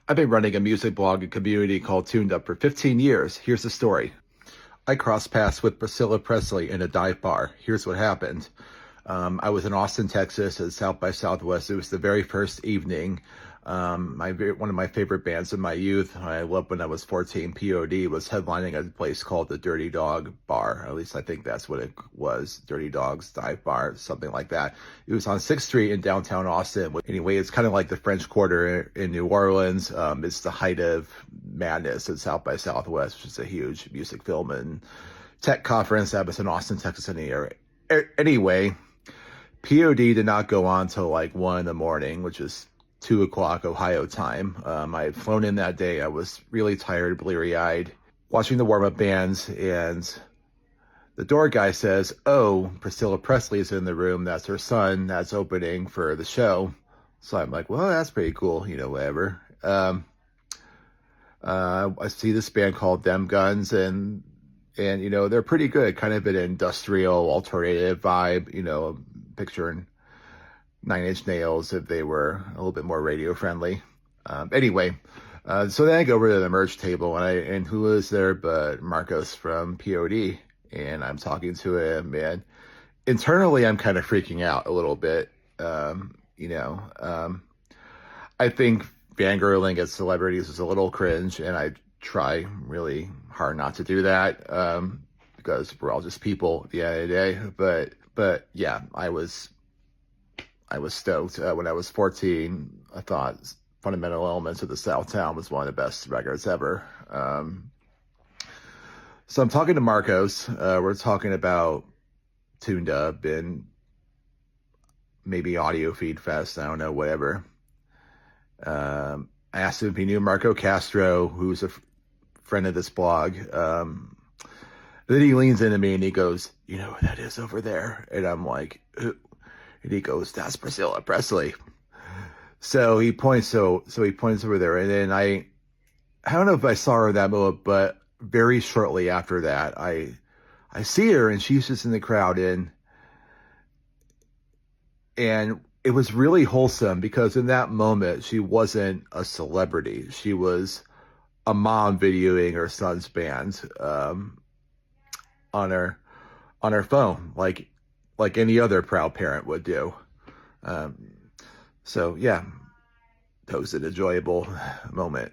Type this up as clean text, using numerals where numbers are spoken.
I've been running a music blog and community called Tuned Up for 15 years. Here's the story. I crossed paths with Priscilla Presley in a dive bar. Here's what happened. I was in Austin, Texas at South by Southwest. It was the very first evening. One of my favorite bands of my youth, I loved when I was 14, POD, was headlining at a place called the Dirty Dog Bar. At least I think that's what it was, Dirty Dog's Dive Bar, something like that. It was on 6th Street in downtown Austin. Anyway, it's kind of like the French Quarter in New Orleans. It's the height of madness at South by Southwest, which is a huge music, film, and tech conference that was in Austin, Texas in the area. Anyway, POD did not go on till like 1 a.m, which is 2 o'clock Ohio time. I had flown in that day. I was really tired, bleary-eyed, watching the warm-up bands, and the door guy says, "Oh, Priscilla Presley's in the room. That's her son. That's opening for the show." So I'm like, well, that's pretty cool, whatever. I see this band called Them Guns, and they're pretty good, kind of an industrial alternative vibe, picturing Nine Inch Nails if they were a little bit more radio friendly. Anyway, so then I go over to the merch table, and who is there but Marcos from POD, and I'm talking to him, and internally I'm kind of freaking out a little bit. I think fangirling at celebrities is a little cringe, and I try really hard not to do that, because we're all just people at the end of the day. But yeah, I was stoked. When I was 14, I thought Fundamental Elements of the Southtown was one of the best records ever. So I'm talking to Marcos. We're talking about Tuned Up and maybe Audio Feed Fest. I don't know, whatever. I asked him if he knew Marco Castro, who's a friend of this blog. Then he leans into me and he goes, "You know who that is over there?" And I'm like, "Who?" And he goes, "That's Priscilla Presley." So he points over there, and then I don't know if I saw her in that moment, but very shortly after that, I see her, and she's just in the crowd, and it was really wholesome, because in that moment she wasn't a celebrity. She was a mom videoing her son's band on her phone, like any other proud parent would do. So yeah, that was an enjoyable moment.